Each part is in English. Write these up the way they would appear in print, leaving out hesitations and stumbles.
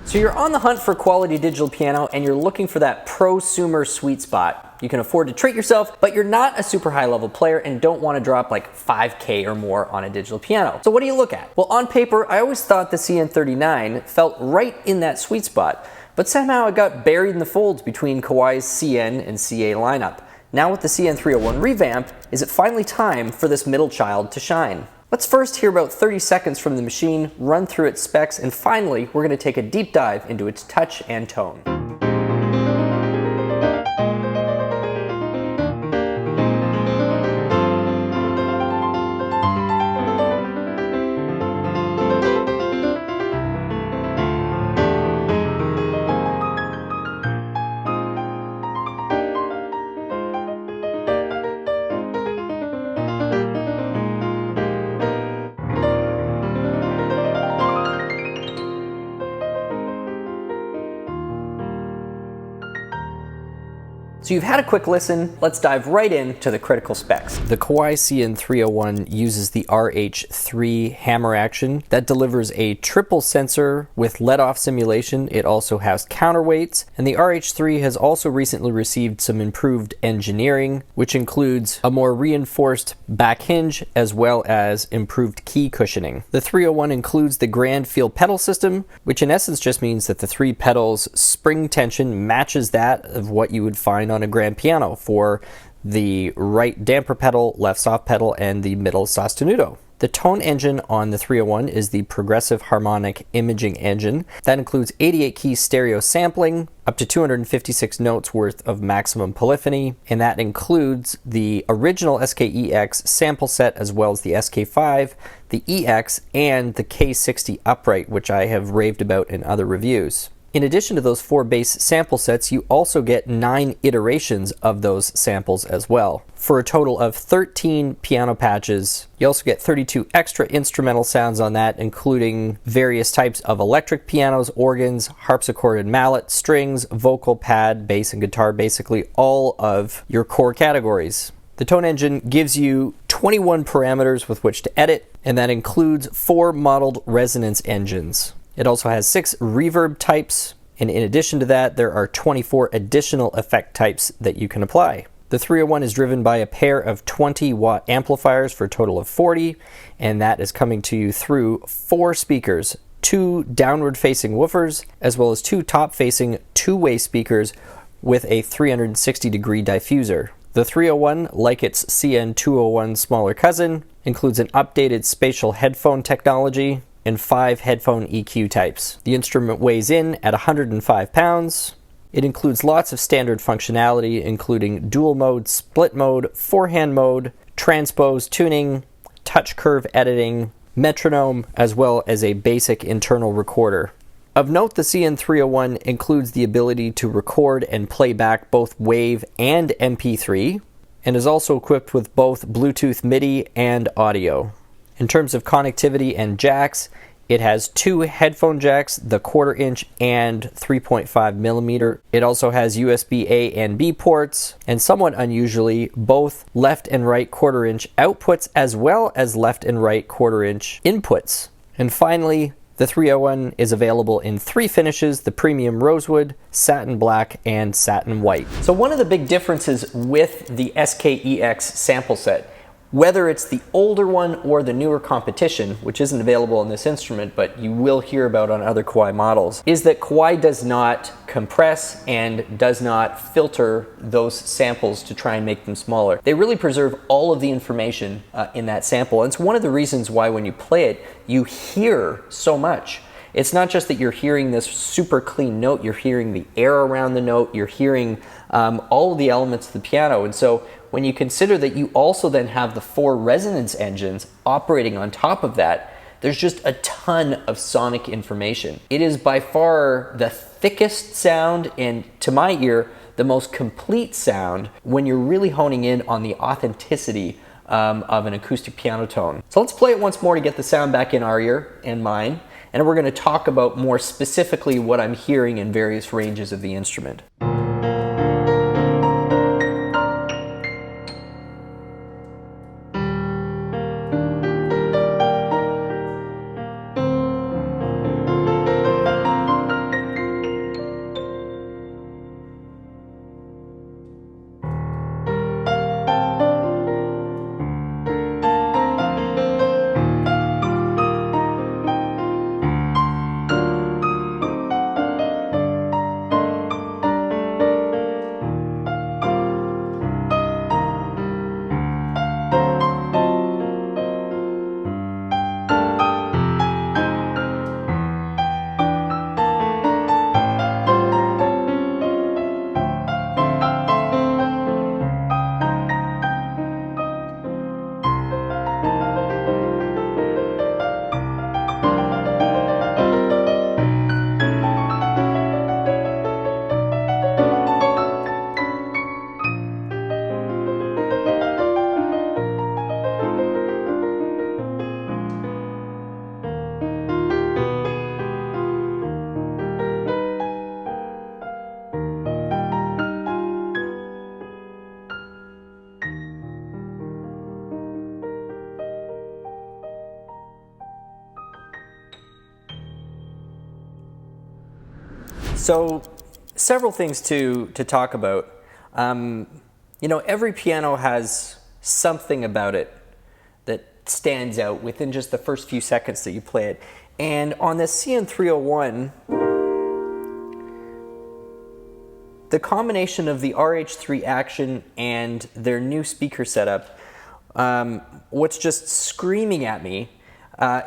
So you're on the hunt for quality digital piano and you're looking for that prosumer sweet spot. You can afford to treat yourself, but you're not a super high level player and don't want to drop like $5K or more on a digital piano. So what do you look at? Well, on paper, I always thought the CN39 felt right in that sweet spot, but somehow it got buried in the folds between Kawai's CN and CA lineup. Now with the CN301 revamp, is it finally time for this middle child to shine? Let's first hear about 30 seconds from the machine, run through its specs, and finally, we're going to take a deep dive into its touch and tone. So you've had a quick listen, let's dive right into the critical specs. The Kawai CN301 uses the RH3 hammer action that delivers a triple sensor with let-off simulation. It also has counterweights, and the RH3 has also recently received some improved engineering, which includes a more reinforced back hinge as well as improved key cushioning. The 301 includes the Grand Feel pedal system, which in essence just means that the three pedals spring tension matches that of what you would find on a grand piano for the right damper pedal, left soft pedal, and the middle sostenuto. The tone engine on the 301 is the Progressive Harmonic Imaging Engine. That includes 88 key stereo sampling, up to 256 notes worth of maximum polyphony, and that includes the original SK-EX sample set as well as the SK5, the EX, and the K60 upright, which I have raved about in other reviews. In addition to those 4 bass sample sets, you also get 9 iterations of those samples as well, for a total of 13 piano patches. You also get 32 extra instrumental sounds on that, including various types of electric pianos, organs, harpsichord and mallet, strings, vocal pad, bass and guitar, basically all of your core categories. The tone engine gives you 21 parameters with which to edit, and that includes 4 modeled resonance engines. It also has 6 reverb types, and in addition to that, there are 24 additional effect types that you can apply. The 301 is driven by a pair of 20-watt amplifiers for a total of 40, and that is coming to you through 4 speakers, 2 downward-facing woofers, as well as 2 top-facing two-way speakers with a 360-degree diffuser. The 301, like its CN201 smaller cousin, includes an updated spatial headphone technology and 5 headphone EQ types. The instrument weighs in at 105 pounds. It includes lots of standard functionality, including dual mode, split mode, forehand mode, transpose tuning, touch curve editing, metronome, as well as a basic internal recorder. Of note, the CN301 includes the ability to record and play back both WAV and MP3, and is also equipped with both Bluetooth MIDI and audio. In terms of connectivity and jacks, it has 2 headphone jacks, the 1/4 inch and 3.5 millimeter. It also has USB A and B ports, and somewhat unusually, both left and right 1/4 inch outputs as well as left and right 1/4 inch inputs. And finally, the 301 is available in 3 finishes: the premium rosewood, satin black, and satin white. So one of the big differences with the SK-EX sample set, whether it's the older one or the newer competition, which isn't available in this instrument but you will hear about on other Kawai models, is that Kawai does not compress and does not filter those samples to try and make them smaller. They really preserve all of the information in that sample, and it's one of the reasons why when you play it, you hear so much. It's not just that you're hearing this super clean note, you're hearing the air around the note, you're hearing all of the elements of the piano. And so when you consider that you also then have the 4 resonance engines operating on top of that, there's just a ton of sonic information. It is by far the thickest sound and, to my ear, the most complete sound when you're really honing in on the authenticity of an acoustic piano tone. So let's play it once more to get the sound back in our ear and mine, and we're going to talk about more specifically what I'm hearing in various ranges of the instrument. So, several things to talk about. You know, every piano has something about it that stands out within just the first few seconds that you play it. And on this CN301, the combination of the RH3 action and their new speaker setup, what's just screaming at me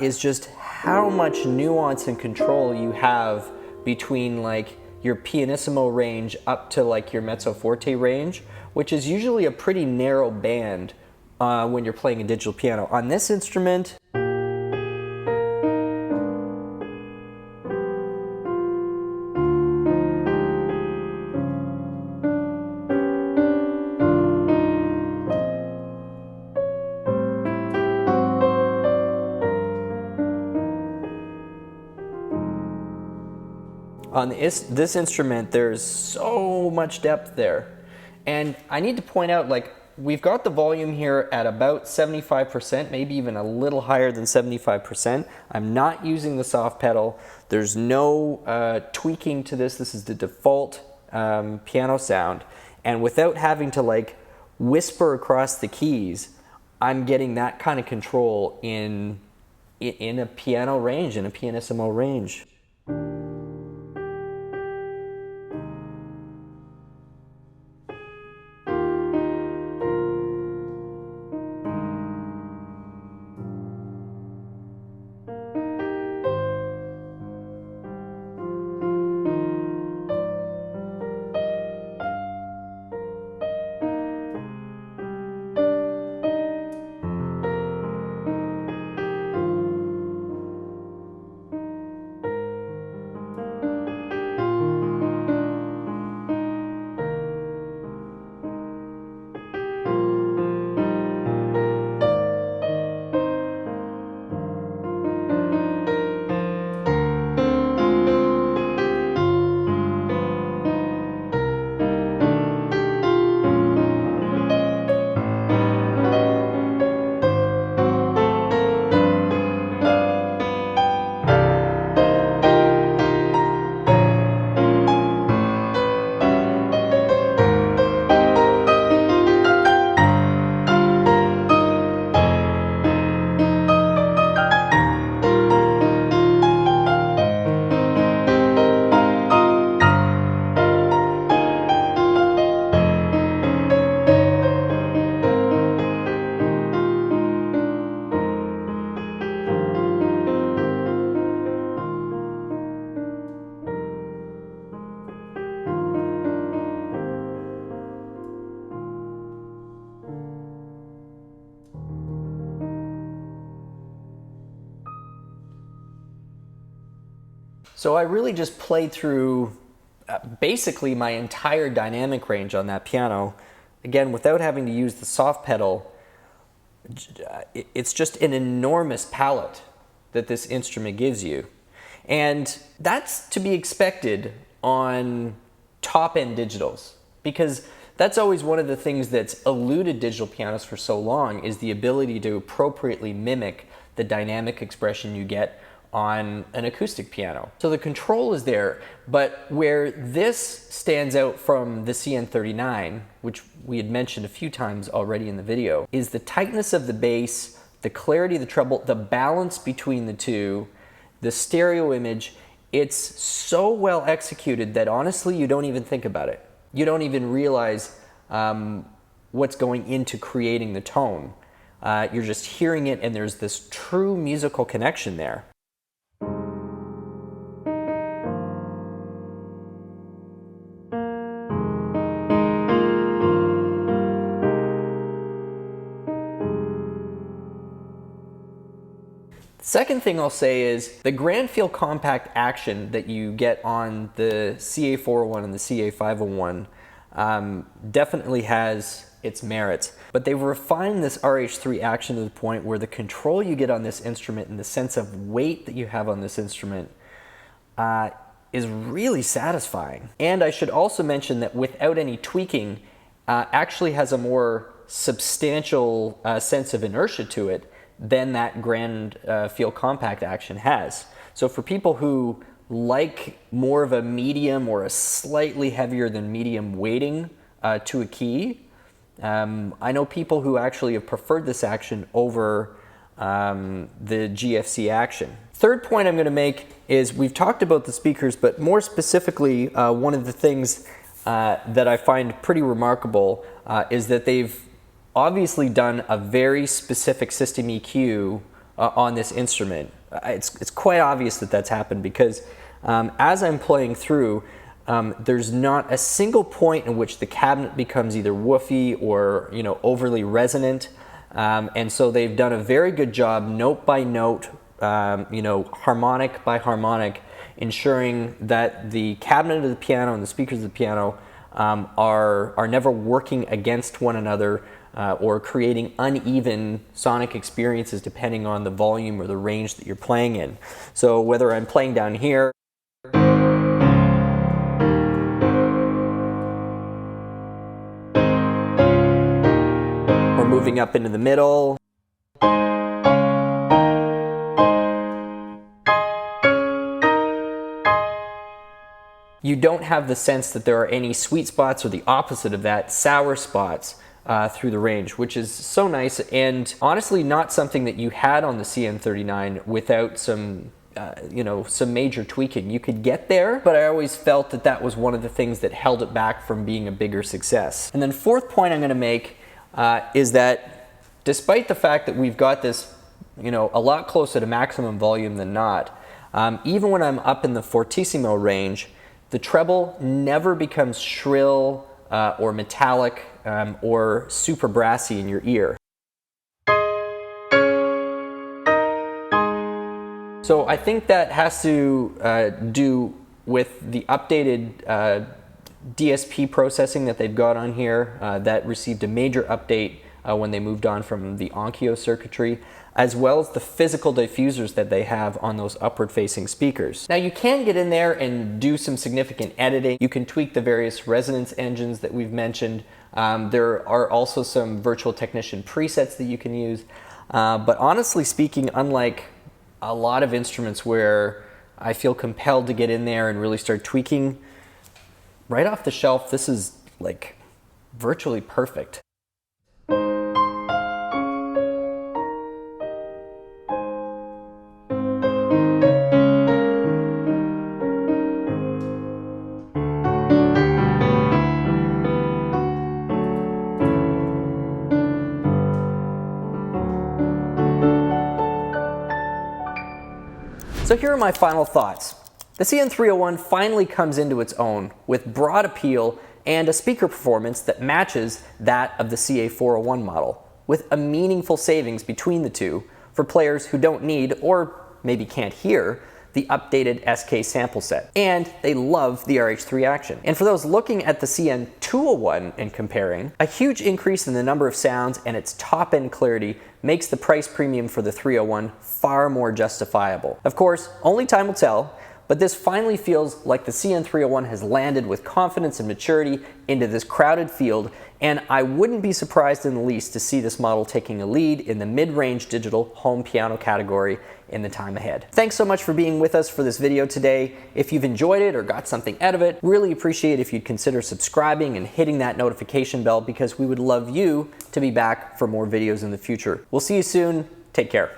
is just how much nuance and control you have between like your pianissimo range up to like your mezzo forte range, which is usually a pretty narrow band when you're playing a digital piano. On this instrument, on this instrument, there's so much depth there. And I need to point out, like, we've got the volume here at about 75%, maybe even a little higher than 75%. I'm not using the soft pedal. There's no tweaking to this. This is the default piano sound. And without having to like whisper across the keys, I'm getting that kind of control in a piano range, in a pianissimo range. So I really just played through basically my entire dynamic range on that piano, again, without having to use the soft pedal. It's just an enormous palette that this instrument gives you. And that's to be expected on top-end digitals, because that's always one of the things that's eluded digital pianos for so long, is the ability to appropriately mimic the dynamic expression you get on an acoustic piano. So the control is there, but where this stands out from the CN39, which we had mentioned a few times already in the video, is the tightness of the bass, the clarity of the treble, the balance between the two, the stereo image. It's so well executed that honestly you don't even think about it. You don't even realize what's going into creating the tone. You're just hearing it, and there's this true musical connection there. Second thing I'll say is the grand feel compact action that you get on the CA401 and the CA501 definitely has its merits, but they've refined this RH3 action to the point where the control you get on this instrument and the sense of weight that you have on this instrument is really satisfying. And I should also mention that without any tweaking, actually has a more substantial sense of inertia to it than that grand feel compact action has. So for people who like more of a medium or a slightly heavier than medium weighting to a key. I know people who actually have preferred this action over the GFC action. Third point I'm going to make is we've talked about the speakers, but more specifically, one of the things that I find pretty remarkable is that they've obviously done a very specific system EQ on this instrument. It's quite obvious that that's happened because as I'm playing through, there's not a single point in which the cabinet becomes either woofy or overly resonant, and so they've done a very good job, note by note, harmonic by harmonic, ensuring that the cabinet of the piano and the speakers of the piano are never working against one another or creating uneven sonic experiences depending on the volume or the range that you're playing in. So whether I'm playing down here or moving up into the middle, you don't have the sense that there are any sweet spots or the opposite of that, sour spots through the range, which is so nice and honestly not something that you had on the CN39 without some some major tweaking. You could get there, but I always felt that that was one of the things that held it back from being a bigger success. And then fourth point I'm going to make is that despite the fact that we've got this a lot closer to maximum volume than not, even when I'm up in the fortissimo range, the treble never becomes shrill or metallic or super brassy in your ear. So I think that has to do with the updated DSP processing that they've got on here that received a major update when they moved on from the Onkyo circuitry, as well as the physical diffusers that they have on those upward facing speakers. Now you can get in there and do some significant editing. You can tweak the various resonance engines that we've mentioned. There are also some virtual technician presets that you can use. But honestly speaking, unlike a lot of instruments where I feel compelled to get in there and really start tweaking, right off the shelf, this is like virtually perfect. So here are my final thoughts. The CN301 finally comes into its own with broad appeal and a speaker performance that matches that of the CA401 model, with a meaningful savings between the two for players who don't need, or maybe can't hear, the updated SK sample set. And they love the RH3 action. And for those looking at the CN201 and comparing, a huge increase in the number of sounds and its top-end clarity makes the price premium for the 301 far more justifiable. Of course, only time will tell, but this finally feels like the CN301 has landed with confidence and maturity into this crowded field, and I wouldn't be surprised in the least to see this model taking a lead in the mid-range digital home piano category in the time ahead. Thanks so much for being with us for this video today. If you've enjoyed it or got something out of it, really appreciate if you'd consider subscribing and hitting that notification bell, because we would love you to be back for more videos in the future. We'll see you soon. Take care.